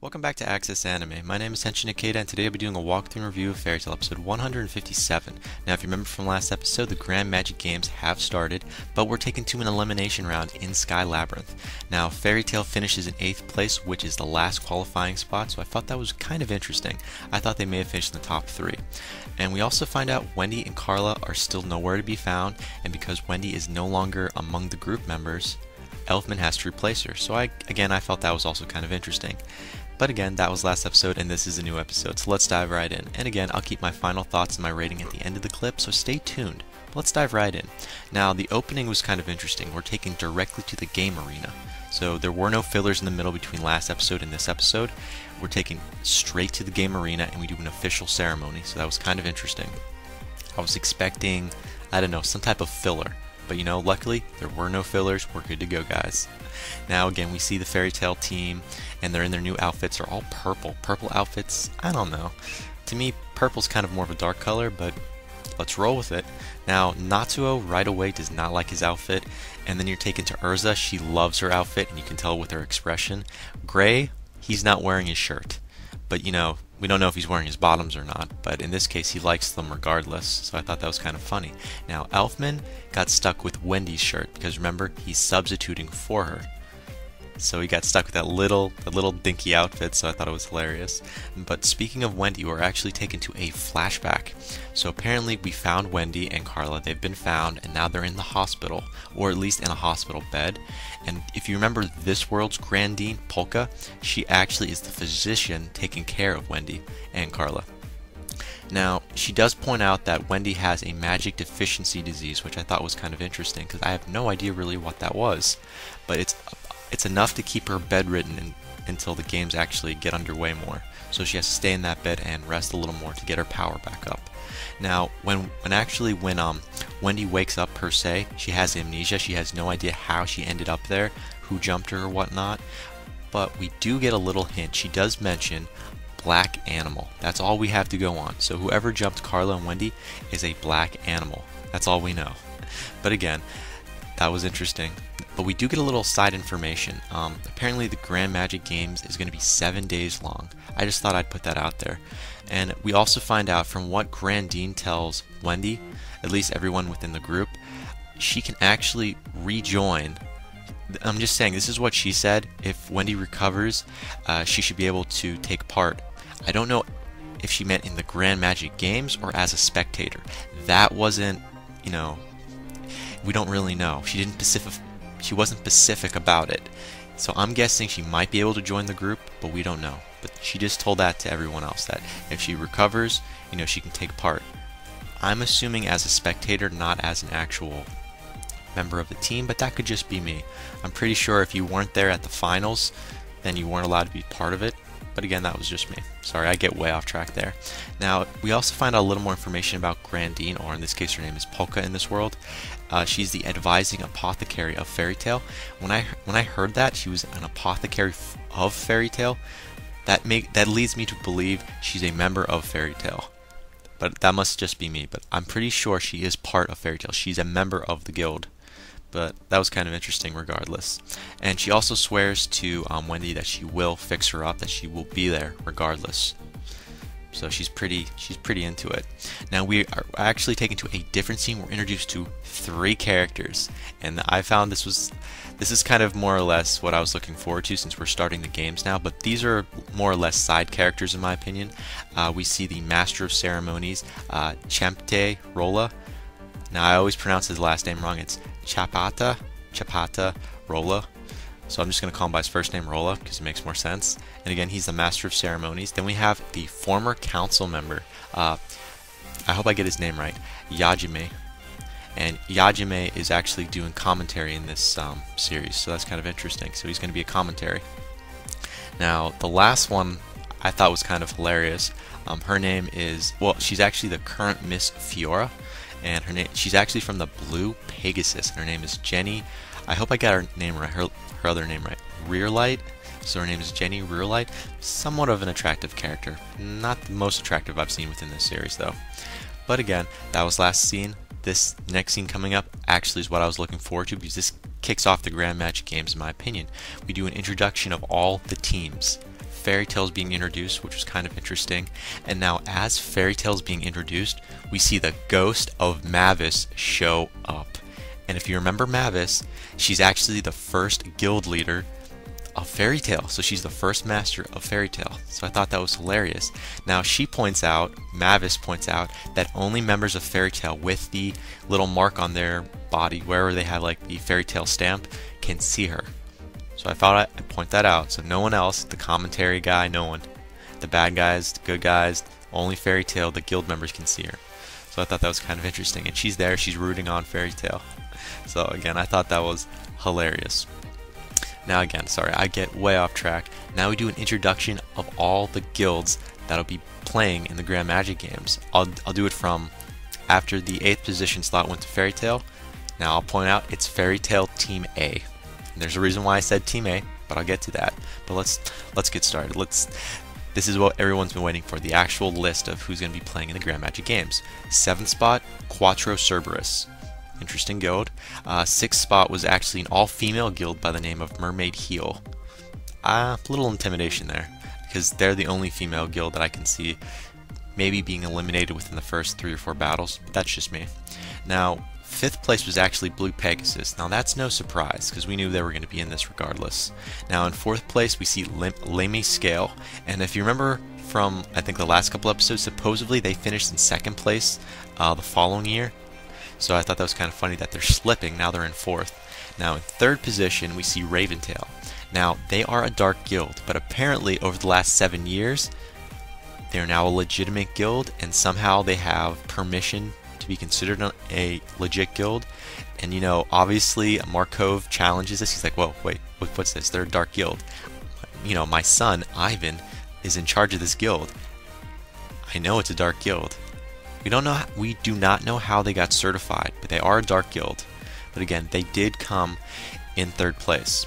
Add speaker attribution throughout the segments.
Speaker 1: Welcome back to Access Anime. My name is Henshin Ikeda, and today I'll be doing a walkthrough review of Fairy Tail episode 157. Now, if you remember from last episode, the Grand Magic Games have started, but we're taken to an elimination round in Sky Labyrinth. Now, Fairy Tail finishes in 8th place, which is the last qualifying spot, so I thought that was kind of interesting. I thought they may have finished in the top 3. And we also find out Wendy and Carla are still nowhere to be found, and because Wendy is no longer among the group members, Elfman has to replace her. So I felt that was also kind of interesting. But again, that was last episode and this is a new episode, so let's dive right in. And again, I'll keep my final thoughts and my rating at the end of the clip, so stay tuned. Let's dive right in. Now, the opening was kind of interesting. We're taken directly to the game arena. So there were no fillers in the middle between last episode and this episode. We're taken straight to the game arena and we do an official ceremony, so that was kind of interesting. I was expecting, I don't know, some type of filler. But you know, luckily, there were no fillers. We're good to go, guys. Now, again, we see the Fairy Tail team, and they're in their new outfits. They're all purple. Purple outfits, I don't know. To me, purple's kind of more of a dark color, but let's roll with it. Now, Natsuo right away does not like his outfit, and then you're taken to Urza. She loves her outfit, and you can tell with her expression. Gray, he's not wearing his shirt. But, you know, we don't know if he's wearing his bottoms or not, but in this case he likes them regardless, so I thought that was kind of funny. Now, Elfman got stuck with Wendy's shirt, because remember, he's substituting for her. So he got stuck with that little dinky outfit, so I thought it was hilarious. But speaking of Wendy, we're actually taken to a flashback. So apparently we found Wendy and Carla. They've been found, and now they're in the hospital, or at least in a hospital bed. And if you remember this world's Grandine, Polka, she actually is the physician taking care of Wendy and Carla. Now, she does point out that Wendy has a magic deficiency disease, which I thought was kind of interesting, because I have no idea really what that was. But it's enough to keep her bedridden until the games actually get underway more. So she has to stay in that bed and rest a little more to get her power back up. Now, when Wendy wakes up per se, she has amnesia. She has no idea how she ended up there, who jumped her or whatnot. But we do get a little hint. She does mention black animal. That's all we have to go on. So whoever jumped Carla and Wendy is a black animal. That's all we know. But again, that was interesting. But we do get a little side information. Apparently the Grand Magic Games is going to be 7 days long. I just thought I'd put that out there. And we also find out from what Grandine tells Wendy, at least everyone within the group, she can actually rejoin. I'm just saying, this is what she said. If Wendy recovers, she should be able to take part. I don't know if she meant in the Grand Magic Games or as a spectator. That wasn't, you know, we don't really know. She wasn't specific about it. So I'm guessing she might be able to join the group, but we don't know. But she just told that to everyone else, that if she recovers, you know, she can take part. I'm assuming as a spectator, not as an actual member of the team, but that could just be me. I'm pretty sure if you weren't there at the finals, then you weren't allowed to be part of it. But again, that was just me. Sorry, I get way off track there. Now, we also find out a little more information about Grandine, or in this case her name is Polka in this world. She's the advising apothecary of Fairy Tail. When I heard that she was an apothecary of Fairy Tail, that leads me to believe she's a member of Fairy Tail. But that must just be me. But I'm pretty sure she is part of Fairy Tail. She's a member of the guild. But that was kind of interesting regardless. And she also swears to Wendy that she will fix her up, that she will be there regardless. So she's pretty into it. Now we are actually taken to a different scene. We're introduced to 3 characters, and I found this is kind of more or less what I was looking forward to since we're starting the games now. But these are more or less side characters in my opinion. We see the Master of Ceremonies, Chempte Rolla. Now I always pronounce his last name wrong. It's Chapata Rolla. So I'm just going to call him by his first name, Rolla, because it makes more sense. And again, he's the Master of Ceremonies. Then we have the former council member, I hope I get his name right, Yajime. And Yajime is actually doing commentary in this series, so that's kind of interesting. So he's going to be a commentary. Now, the last one I thought was kind of hilarious. Her name is, well, she's actually the current Miss Fiora. And she's actually from the Blue Pegasus, and her name is Jenny. I hope I got her name right, her other name right. Rearlight. So her name is Jenny Rearlight. Somewhat of an attractive character. Not the most attractive I've seen within this series, though. But again, that was last scene. This next scene coming up actually is what I was looking forward to, because this kicks off the Grand Magic Games, in my opinion. We do an introduction of all the teams. Fairy Tail's being introduced, which was kind of interesting. And now as Fairy Tail's being introduced, we see the ghost of Mavis show up. And if you remember Mavis, she's actually the first guild leader of Fairy Tail. So she's the first master of Fairy Tail. So I thought that was hilarious. Now Mavis points out that only members of Fairy Tail with the little mark on their body, wherever they have like the Fairy Tail stamp, can see her. So I thought I'd point that out. So no one else, the commentary guy, no one. The bad guys, the good guys, only Fairy Tail, the guild members can see her. So I thought that was kind of interesting. And she's there, she's rooting on Fairy Tail. So again, I thought that was hilarious. Now again, sorry, I get way off track. Now we do an introduction of all the guilds that'll be playing in the Grand Magic games. I'll do it from after the 8th position slot went to Fairy Tail. Now I'll point out it's Fairy Tail Team A. And there's a reason why I said Team A, but I'll get to that. But let's get started. This is what everyone's been waiting for, the actual list of who's going to be playing in the Grand Magic games. 7th spot, Quattro Cerberus. Interesting guild. 6th spot was actually an all-female guild by the name of Mermaid Heel. Little intimidation there, because they're the only female guild that I can see maybe being eliminated within the first 3 or 4 battles, but that's just me. Now, 5th place was actually Blue Pegasus. Now that's no surprise, because we knew they were going to be in this regardless. Now in 4th place we see Lemmy Scale, and if you remember from I think the last couple episodes, supposedly they finished in 2nd place the following year. So I thought that was kind of funny that they're slipping, now they're in 4th. Now in 3rd position we see Raventail. Now they are a dark guild, but apparently over the last 7 years they're now a legitimate guild, and somehow they have permission to be considered a legit guild. And you know, obviously Markov challenges this. He's like, whoa, wait, what's this? They're a dark guild. You know, my son Ivan is in charge of this guild. I know it's a dark guild. We do not know how they got certified, but they are a dark guild. But again, they did come in 3rd place.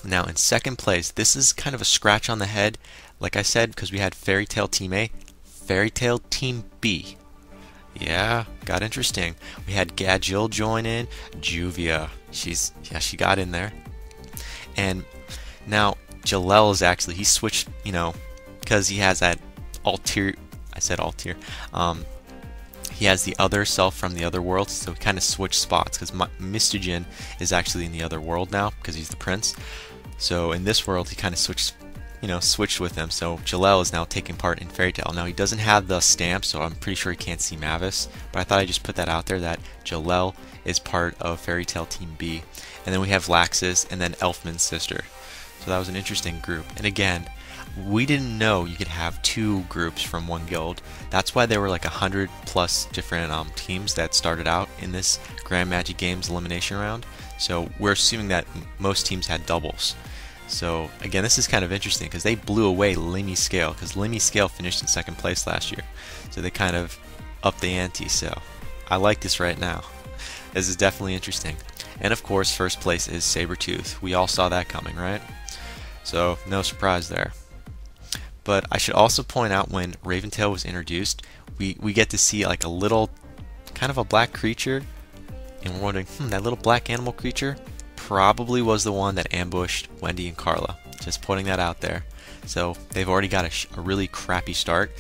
Speaker 1: Now in 2nd place, this is kind of a scratch on the head, like I said, because we had Fairy Tail Team A, Fairy Tail Team B. Yeah, got interesting. We had Gadgil join in, Juvia. She got in there. And now Jalel is actually, he switched, you know, because he has that Altir, he has the other self from the other world, so he kind of switched spots, because Mystogen is actually in the other world now, because he's the prince. So in this world, he kind of switched with him. So Jalel is now taking part in Fairy Tail. Now he doesn't have the stamp, so I'm pretty sure he can't see Mavis, but I thought I'd just put that out there, that Jalel is part of Fairy Tail Team B. And then we have Laxus, and then Elfman's sister. So that was an interesting group. And again, we didn't know you could have 2 groups from one guild. That's why there were like 100+ different teams that started out in this Grand Magic Games elimination round. So we're assuming that most teams had doubles. So again, this is kind of interesting because they blew away Lemmy Scale, because Lemmy Scale finished in 2nd place last year. So they kind of upped the ante. So I like this right now. This is definitely interesting. And of course, 1st place is Sabretooth. We all saw that coming, right? So no surprise there. But I should also point out, when Raventail was introduced, we get to see like a little, kind of a black creature, and we're wondering, that little black animal creature probably was the one that ambushed Wendy and Carla. Just putting that out there. So they've already got a really crappy start,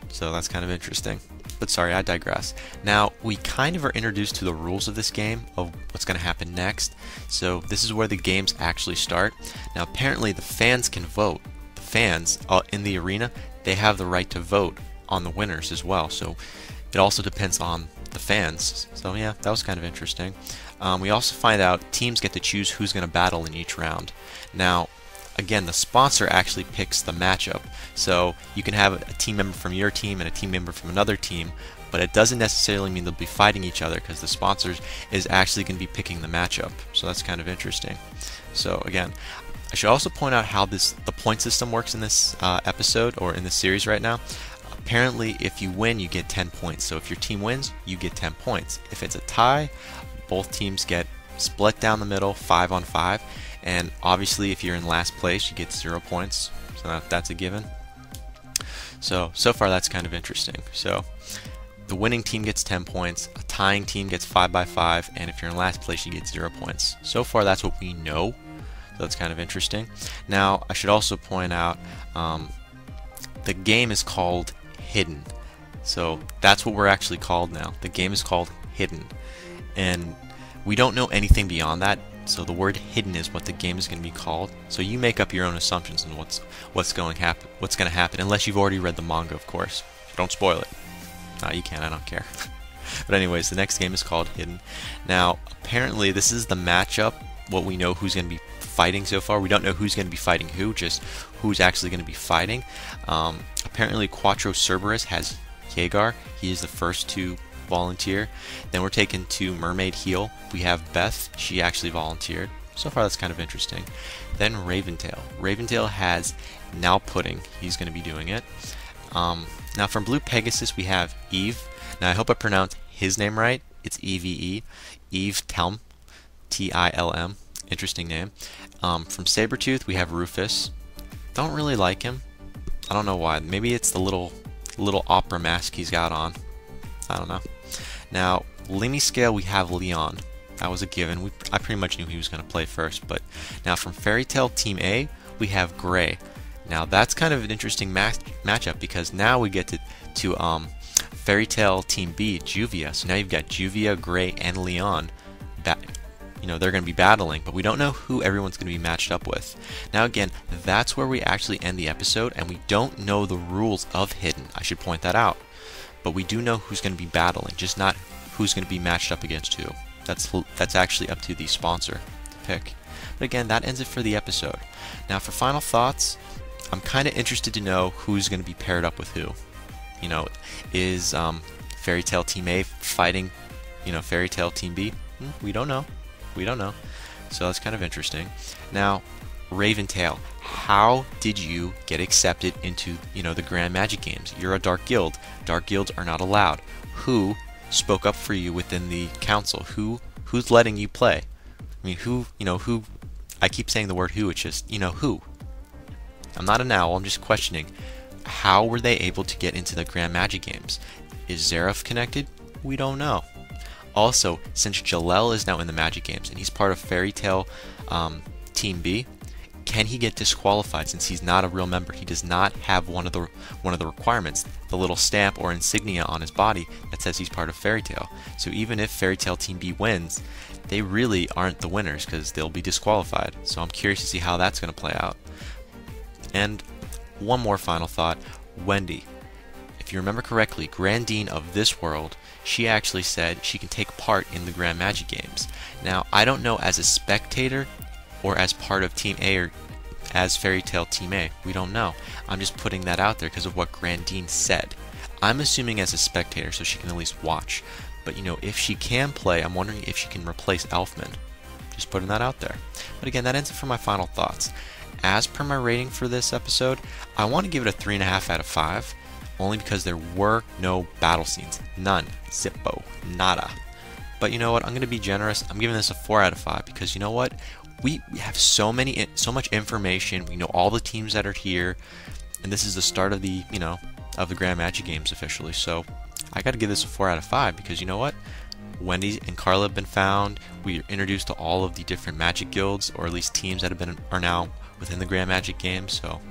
Speaker 1: so that's kind of interesting. But sorry, I digress. Now, we kind of are introduced to the rules of this game, of what's going to happen next. So this is where the games actually start. Now apparently the fans can vote. Fans in the arena, they have the right to vote on the winners as well, so it also depends on the fans. So yeah, that was kind of interesting. We also find out teams get to choose who's going to battle in each round. Now again, the sponsor actually picks the matchup, so you can have a team member from your team and a team member from another team, but it doesn't necessarily mean they'll be fighting each other, because the sponsor is actually going to be picking the matchup. So that's kind of interesting. So again, I should also point out how the point system works in this episode, or in this series right now. Apparently, if you win, you get 10 points. So if your team wins, you get 10 points. If it's a tie, both teams get split down the middle, 5 on 5. And obviously, if you're in last place, you get 0 points. So that's a given. So far that's kind of interesting. So the winning team gets 10 points, a tying team gets 5 by 5, and if you're in last place, you get 0 points. So far that's what we know. So that's kind of interesting. Now, I should also point out the game is called Hidden. So that's what we're actually called now. The game is called Hidden. And we don't know anything beyond that. So the word hidden is what the game is going to be called. So you make up your own assumptions on what's going to happen, unless you've already read the manga, of course. Don't spoil it. No, you can. I don't care. But anyways, the next game is called Hidden. Now, apparently, this is the matchup. What we know who's going to be fighting so far. We don't know who's going to be fighting who, just who's actually going to be fighting. Apparently, Quattro Cerberus has Yeager. He is the first to volunteer. Then we're taken to Mermaid Heel. We have Beth. She actually volunteered. So far, that's kind of interesting. Then Raventail. Raventail has Now Pudding. He's going to be doing it. Now from Blue Pegasus, we have Eve. Now I hope I pronounced his name right. It's Eve. Eve Telm. Tilm. Interesting name. From Sabretooth, we have Rufus. Don't really like him. I don't know why. Maybe it's the little opera mask he's got on. I don't know. Now, Lemmy Scale, we have Leon. That was a given. I pretty much knew he was going to play first. But now from Fairy Tail Team A, we have Gray. Now that's kind of an interesting matchup because now we get to Fairy Tail Team B, Juvia. So now you've got Juvia, Gray, and Leon. They're going to be battling, but we don't know who everyone's going to be matched up with. Now again, that's where we actually end the episode, and we don't know the rules of Hidden. I should point that out. But we do know who's going to be battling, just not who's going to be matched up against who. That's actually up to the sponsor to pick. But again, that ends it for the episode. Now for final thoughts, I'm kind of interested to know who's going to be paired up with who. Is Fairy Tail Team A fighting, Fairy Tail Team B? We don't know. We don't know. So that's kind of interesting. Now, Raventail, how did you get accepted into, the Grand Magic Games? You're a Dark Guild. Dark Guilds are not allowed. Who spoke up for you within the council? Who's letting you play? I mean, who? I keep saying the word who, it's just, who? I'm not an owl, I'm just questioning. How were they able to get into the Grand Magic Games? Is Zeref connected? We don't know. Also, since Jalel is now in the Magic Games and he's part of Fairy Tail Team B, can he get disqualified since he's not a real member? He does not have one of the requirements, the little stamp or insignia on his body that says he's part of Fairy Tail. So even if Fairy Tail Team B wins, they really aren't the winners because they'll be disqualified. So I'm curious to see how that's going to play out. And one more final thought, Wendy. If you remember correctly, Grandine of this world, she actually said she can take part in the Grand Magic Games. Now, I don't know as a spectator or as part of Team A or as Fairy Tail Team A. We don't know. I'm just putting that out there because of what Grandine said. I'm assuming as a spectator so she can at least watch. But if she can play, I'm wondering if she can replace Elfman. Just putting that out there. But again, that ends it for my final thoughts. As per my rating for this episode, I want to give it a 3.5 out of 5. Only because there were no battle scenes. None. Zippo. Nada. But you know what? I'm going to be generous. I'm giving this a 4 out of 5 because you know what? We have so much information. We know all the teams that are here, and this is the start of the of the Grand Magic Games officially. So I got to give this a 4 out of 5 because you know what? Wendy and Carla have been found. We are introduced to all of the different Magic Guilds, or at least teams that are now within the Grand Magic Games. So.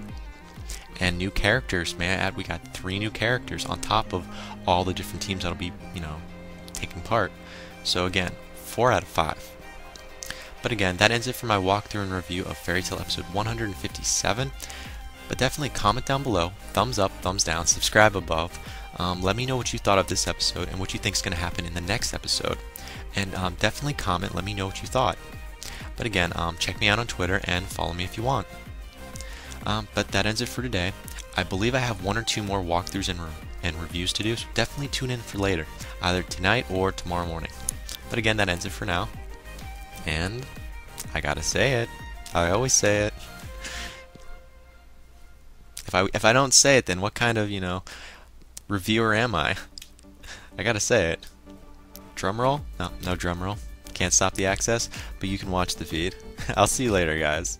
Speaker 1: And new characters, may I add, we got 3 new characters on top of all the different teams that'll be, taking part. So again, 4 out of 5. But again, that ends it for my walkthrough and review of Fairy Tail episode 157. But definitely comment down below, thumbs up, thumbs down, subscribe above. Let me know what you thought of this episode and what you think is going to happen in the next episode. And definitely comment, let me know what you thought. But again, check me out on Twitter and follow me if you want. But that ends it for today. I believe I have 1 or 2 more walkthroughs and reviews to do, so definitely tune in for later, either tonight or tomorrow morning. But again, that ends it for now. And I gotta say it. I always say it. If I don't say it, then what kind of, reviewer am I? I gotta say it. Drum roll? No drum roll. Can't stop the access, but you can watch the feed. I'll see you later, guys.